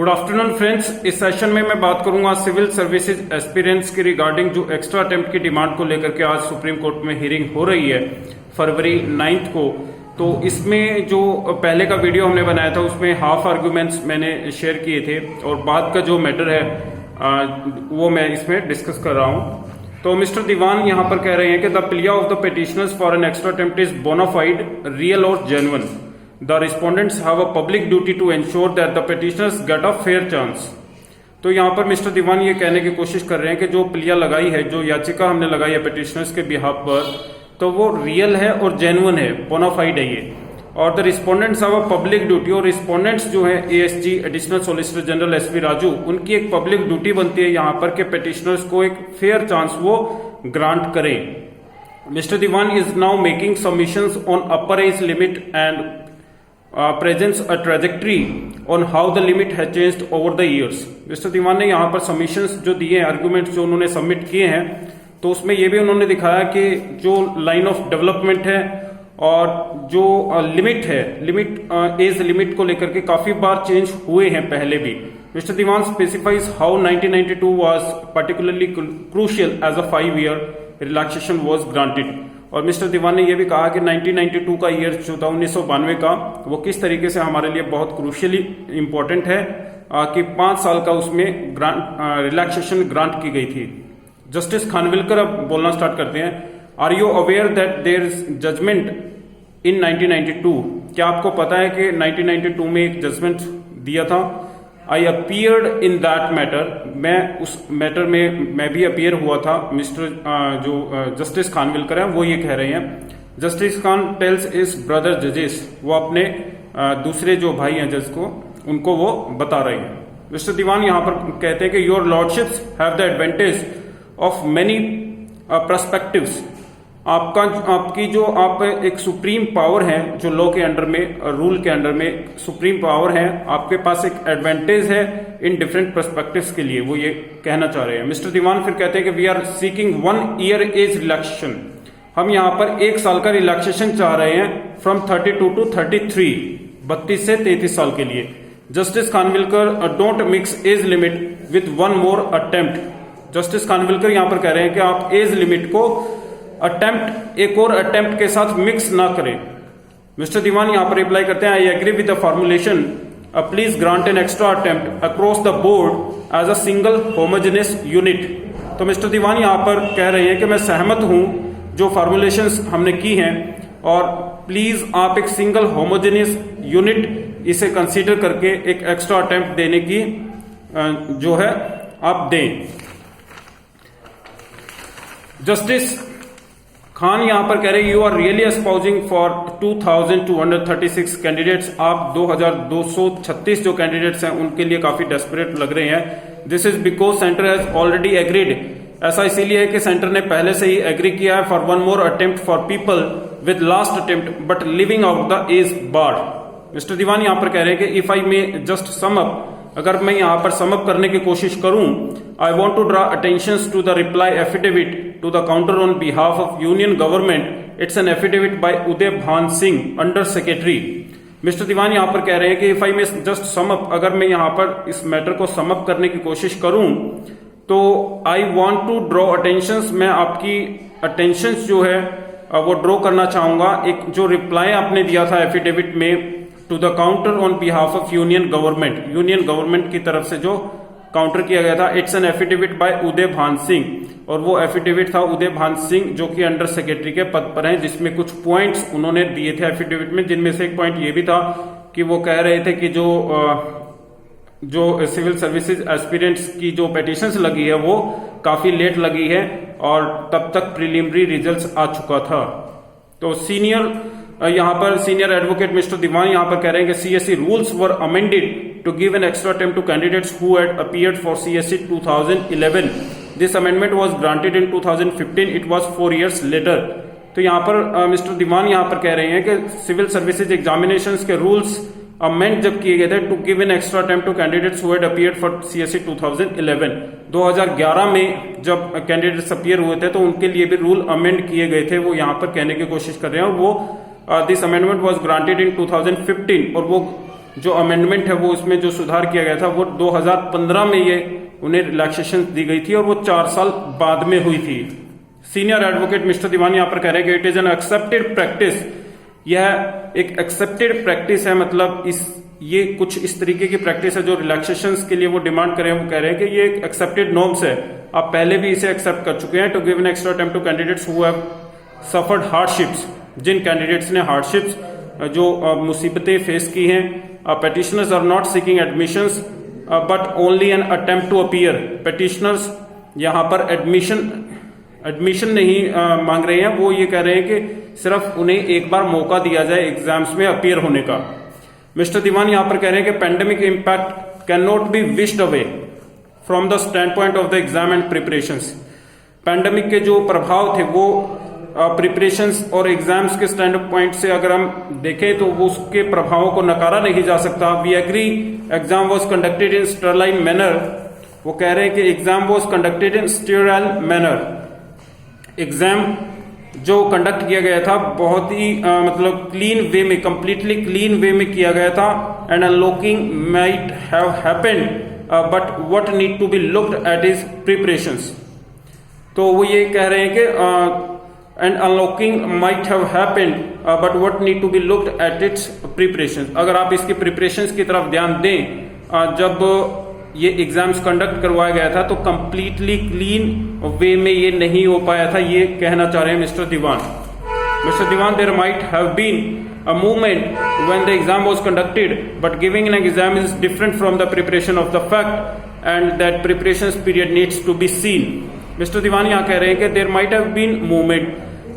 Good afternoon friends. इस session में मैं बात करूंगा सिविल सर्विसेज एस्पिरेंट्स की रिगार्डिंग जो एक्स्ट्रा अटेम्प्ट की डिमांड को लेकर के आज सुप्रीम कोर्ट में हियरिंग हो रही है फरवरी 9 को। तो इसमें जो पहले का वीडियो हमने बनाया था उसमें हाफ आर्गुमेंट्स मैंने शेयर किए थे और बाद का जो मैटर है वो मैं इसमें डिस्कस कर रहा हूं। तो मिस्टर दीवान यहां पर कह रहे हैं कि the plea of the petitioners for an extra attempt is bona fide, real और genuine. The respondents have a public duty to ensure that the petitioners get a fair chance। तो यहाँ पर मिस्टर दीवान ये कहने की कोशिश कर रहे हैं कि जो प्लिया लगाई है, जो याचिका हमने लगाई है पिटिशनर्स के बिहाफ पर, तो वो रियल है और जेन्युइन है, बोनाफाइड है ये। और the respondents have a public duty, और रिस्पोंडेंट्स जो है ASG additional solicitor general SP Raju, उनकी एक पब्लिक ड्यूटी बनती है यहाँ पर कि पिटिशनर्स को एक फेयर चांस वो ग्रांट करें। Mister Divan is now making submissions on upper age limit and presents a trajectory on how the limit has changed over the years। Mister दीवान ने यहाँ पर सबमिशंस जो दिए हैं, आर्गुमेंट्स जो उन्होंने सबमिट किए हैं, तो उसमें ये भी उन्होंने दिखाया कि जो लाइन ऑफ डेवलपमेंट है और जो लिमिट है, एज लिमिट को लेकर के काफी बार चेंज हुए हैं पहले भी। Mister Divan specifies how 1992 was particularly crucial as a 5-year relaxation was granted. और मिस्टर दीवान ने यह भी कहा कि 1992 का ईयर जो था 1992 का, वो किस तरीके से हमारे लिए बहुत क्रूशियली इंपॉर्टेंट है कि 5 साल का उसमें रिलैक्सेशन ग्रांट की गई थी। जस्टिस खानविलकर अब बोलना स्टार्ट करते हैं। Are you aware that there is judgement in 1992? क्या आपको पता है कि 1992 में एक जजमेंट दिया था? आई अपीयर्ड इन दैट मैटर, मैं उस मैटर में मैं भी अपीयर हुआ था। मिस्टर जो जस्टिस खानविलकर हैं वो ये कह रहे हैं। Justice Khan tells is brother जजेस, वो अपने दूसरे जो भाई हैं जज को, उनको वो बता रहे हैं। मिस्टर दीवान यहां पर कहते हैं कि your lordships have the advantage of many perspectives. आपकी जो आप एक सुप्रीम पावर है, जो लॉ के अंडर में, रूल के अंडर में सुप्रीम पावर है, आपके पास एक एडवांटेज है इन डिफरेंट पर्सपेक्टिव्स के लिए, वो ये कहना चाह रहे हैं। मिस्टर दीवान फिर कहते हैं कि we are seeking 1 year age relaxation. हम यहाँ पर 1 साल का रिलैक्सेशन चाह रहे हैं फ्रॉम 32 to 33, 32 से 33 साल के लिए। Justice Khanwilkar don't mix age limit with 1 more attempt. Justice Khanwilkar यहाँ पर कह रहे हैं कि आप एज लिमिट को अटेम्प्ट, एक और अटेम्प्ट के साथ मिक्स ना करें। मिस्टर दीवान यहां पर रिप्लाई करते हैं, I agree with the formulation, please grant an extra attempt across the board as a single homogeneous unit. तो मिस्टर दीवान यहां पर कह रहे हैं कि मैं सहमत हूं जो फॉर्मुलेशंस हमने की हैं, और प्लीज आप एक सिंगल होमोजेनियस यूनिट इसे कंसीडर करके एक एक्स्ट्रा अटेम्प्ट देने की जो है आप दें। जस्टिस खान यहां पर कह रहे हैं, you are really espousing for 2236 कैंडिडेट्स। आप 2236 जो कैंडिडेट्स हैं उनके लिए काफी डेस्परेट लग रहे हैं। This is because centre has already agreed. ऐसा इसीलिए है कि सेंटर ने पहले से ही एग्री किया है for 1 more attempt for people with last attempt but leaving out the age bar. Mister दीवान यहां पर कह रहे हैं कि if I may just sum up, अगर मैं यहां पर समअप करने की कोशिश करूं, I want to draw attention to the reply affidavit to the counter on behalf of union government. It's an affidavit by Uday Bhan Singh under secretary. Mister दीवान यहां पर कह रहे हैं कि if I may just sum up, अगर मैं यहां पर इस मैटर को समअप करने की कोशिश करूं, तो I want to draw attention, मैं आपकी अटेंशन जो है वो ड्रॉ करना चाहूंगा। एक जो रिप्लाई आपने दिया था एफिडेविट में to the counter on behalf of union government की तरफ से जो काउंटर किया गया था, it's an affidavit by Uday Bhan Singh, और वो एफिडेविट था उदय भान सिंह जो कि अंडर सेक्रेटरी के पद पर हैं, जिसमें कुछ पॉइंट्स उन्होंने दिए थे एफिडेविट में, जिनमें से एक पॉइंट ये भी था कि वो कह रहे थे कि जो सिविल सर्विसेज एस्पिरेंट्स की जो पेटिशंस लगी है वो काफी लेट लगी है और तब तक प्रिलिमिनरी रिजल्ट्स आ चुका था। तो यहां पर सीनियर एडवोकेट मिस्टर दीवान यहां पर कह रहे हैं कि CSC rules were amended to give an extra attempt to candidates who had appeared for CSC 2011। This amendment was granted in 2015, it was 4 years later. तो यहां पर मिस्टर दीवान यहां पर कह रहे हैं कि सिविल सर्विसेज एग्जामिनेशंस के रूल्स अमेंड जब किए गए थे to give an extra attempt to candidates who had appeared for CSC 2011, 2011 में जब कैंडिडेट्स अपीयर हुए थे तो उनके लिए भी रूल अमेंड किए गए थे, वो यहां पर कहने की कोशिश कर रहे हैं। और वो this amendment was granted in 2015, और वो जो अमेंडमेंट है वो इसमें जो सुधार किया गया था वो 2015 में ये उन्हें रिलैक्सेशन दी गई थी और वो 4 साल बाद में हुई थी। सीनियर एडवोकेट मिस्टर दीवान यहाँ पर कह रहे हैं कि it is an accepted practice, यह एक एक्सेप्टेड प्रैक्टिस है, मतलब ये कुछ इस तरीके की प्रैक्टिस है जो रिलैक्सेशन के लिए वो डिमांड कर रहे हैं। वो कह रहे हैं कि ये एक एक्सेप्टेड नॉर्म्स है, आप पहले भी इसे एक्सेप्ट कर चुके हैं। To give an extra time to candidates who have suffered hardships, जिन कैंडिडेट्स ने हार्डशिप्स जो मुसीबतें फेस की हैं। Petitioners are not seeking admissions but only an attempt to appear, petitioners यहाँ पर एडमिशन नहीं मांग रहे हैं, वो ये कह रहे हैं कि सिर्फ उन्हें एक बार मौका दिया जाए एग्जाम्स में अपीयर होने का। मिस्टर दीवान यहाँ पर कह रहे हैं कि pandemic impact can not be wished away from the stand point of the exam and preparations. Pandemic के जो प्रभाव थे वो प्रिपरेशंस और एग्जाम्स के स्टैंड पॉइंट से अगर हम देखें तो वो उसके प्रभावों को नकारा नहीं जा सकता। We agree exam was conducted in sterling manner, वो कह रहे हैं कि exam was conducted in sterile manner. Exam जो कंडक्ट किया गया था बहुत ही मतलब क्लीन वे में, कंप्लीटली क्लीन वे में किया गया था। And unlocking might have happened but what need to be looked at is preparations. तो वो ये कह रहे हैं कि and unlocking might have happened but what need to be looked at it's preparations. अगर आप इसकी प्रिपरेशंस की तरफ ध्यान दें, जब ये एग्जाम्स कंडक्ट करवाया गया था तो कंप्लीटली क्लीन वे में ये नहीं हो पाया था, ये कहना चाह रहे हैं mister Divan. Mister Divan, there might have been a movement when the exam was conducted, but giving an exam is different from the preparation of the fact and that preparations period needs to be seen. Mister Diwan यहाँ कह रहे हैं कि there might have been movement,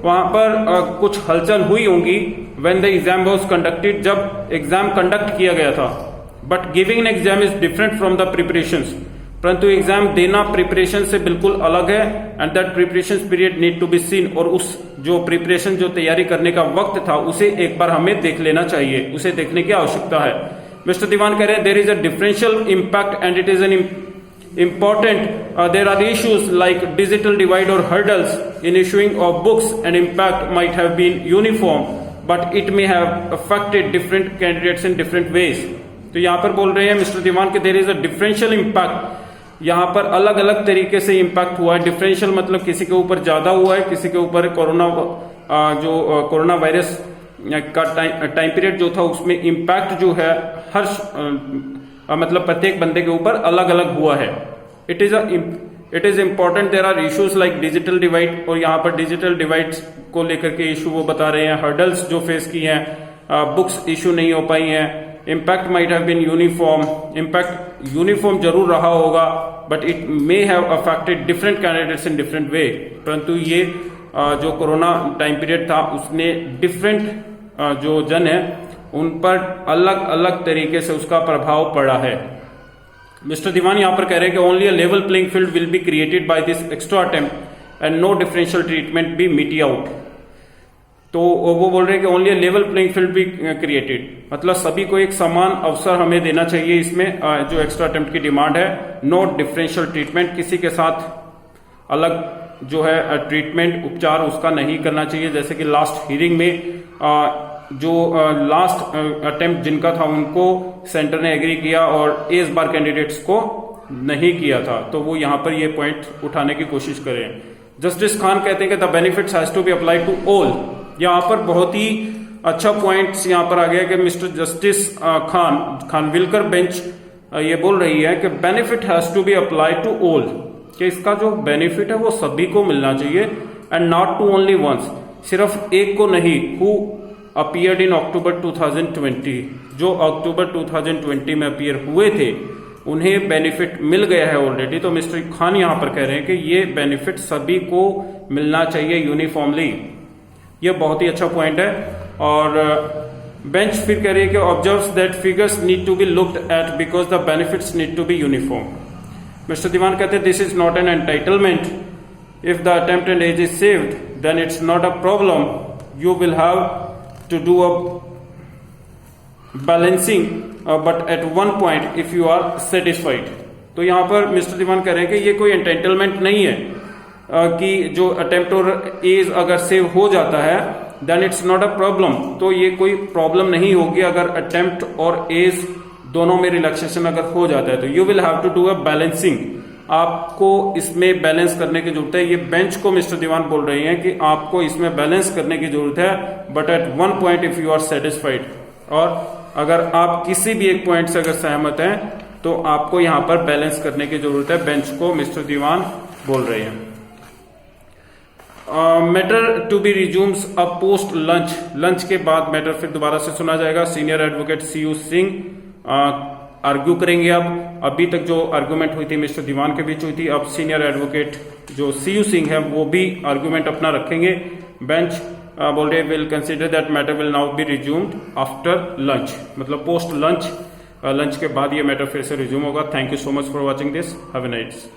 वहां पर कुछ हलचल हुई होंगी when the exam was conducted, जब एग्जाम कंडक्ट किया गया था। But giving an exam is different from the preparations, परंतु एग्जाम देना प्रिपरेशन से बिल्कुल अलग है। And that preparation period need to be seen, और उस जो प्रिपरेशन जो तैयारी करने का वक्त था उसे एक बार हमें देख लेना चाहिए, उसे देखने की आवश्यकता है। मिस्टर दीवान कह रहे हैं there is a differential impact and it is an important there are issues like digital divide or hurdles in issuing of books and impact might have been uniform but it may have affected different candidates in different ways। तो यहाँ पर बोल रहे हैं mister दीवान के there is a differential impact, यहाँ पर अलग अलग तरीके से इम्पैक्ट हुआ है। डिफरेंशियल मतलब किसी के ऊपर ज्यादा हुआ है, किसी के ऊपर कोरोना वायरस का टाइम पीरियड जो था उसमें इम्पैक्ट जो है हर मतलब प्रत्येक बंदे के ऊपर अलग अलग हुआ है। It is important there are issues like digital divide, और यहाँ पर डिजिटल डिवाइड को लेकर के इशू वो बता रहे हैं, हर्डल्स जो फेस की हैं, बुक्स इशू नहीं हो पाई हैं। Impact might have been uniform, impact uniform जरूर रहा होगा but it may have affected different candidates in different way, परंतु ये जो कोरोना टाइम पीरियड था उसने डिफरेंट जो जन है उन पर अलग अलग तरीके से उसका प्रभाव पड़ा है। मिस्टर दीवान यहाँ पर कह रहे हैं कि only a level playing field will be created by this extra attempt and no differential treatment be meet out. तो वो बोल रहे हैं कि only a level playing field be created, मतलब सभी को एक समान अवसर हमें देना चाहिए। इसमें जो एक्स्ट्रा अटेम्प्ट की डिमांड है, नो डिफरेंशियल ट्रीटमेंट, किसी के साथ अलग जो है ट्रीटमेंट उपचार उसका नहीं करना चाहिए। जैसे कि लास्ट हियरिंग में जो लास्ट अटेम्प्ट जिनका था उनको सेंटर ने एग्री किया और इस बार कैंडिडेट्स को नहीं किया था, तो वो यहाँ पर ये पॉइंट उठाने की कोशिश करें। जस्टिस खान कहते हैं कि the benefits has to be applied to all. यहाँ पर बहुत ही अच्छा पॉइंट यहाँ पर आ गया कि मिस्टर जस्टिस खानविलकर बेंच ये बोल रही है कि benefit has to be applied to all, कि इसका जो बेनिफिट है वो सभी को मिलना चाहिए and not to only once, सिर्फ एक को नहीं। हु अपीयर्ड इन अक्टूबर 2020, जो अक्टूबर 2020 में अपीयर हुए थे उन्हें बेनिफिट मिल गया है ऑलरेडी। तो मिस्टर खान यहाँ पर कह रहे हैं कि ये बेनिफिट सभी को मिलना चाहिए यूनिफॉर्मली, ये बहुत ही अच्छा पॉइंट है। और बेंच फिर कह रही है कि observes that figures need to be looked at because the benefits need to be uniform. Mister Diwan कहते हैं this is not an entitlement, if the attempted age is saved then it's not a problem, you will have to do a balancing but at one point if you are satisfied। तो यहां पर mister दीवान कह रहे हैं कि ये कोई entitlement नहीं है कि जो अटेम्प्ट और एज अगर सेव हो जाता है then it's not a problem. तो ये कोई प्रॉब्लम नहीं होगी अगर अटेम्प्ट और एज दोनों में रिलैक्सेशन अगर हो जाता है तो। You will have to do a balancing, आपको इसमें बैलेंस करने की जरूरत है। ये बेंच को मिस्टर दीवान बोल रहे हैं कि आपको इसमें बैलेंस करने की जरूरत है, but at one point if you are satisfied, और अगर आप किसी भी एक पॉइंट से अगर सहमत हैं तो आपको यहां पर बैलेंस करने की जरूरत है, बेंच को मिस्टर दीवान बोल रहे हैं। Matter to be resumes a post lunch, lunch के बाद मैटर फिर दोबारा से सुना जाएगा। Senior advocate CU Singh argue करेंगे। अब अभी तक जो आर्गुमेंट हुई थी मिस्टर दीवान के बीच हुई थी, अब सीनियर एडवोकेट जो सीयू सिंह है वो भी आर्गुमेंट अपना रखेंगे। बेंच बोल रहे will consider that matter will now be resumed after lunch, मतलब पोस्ट लंच, लंच के बाद ये मैटर फिर से रिज्यूम होगा। Thank you so much for watching this, have a nice.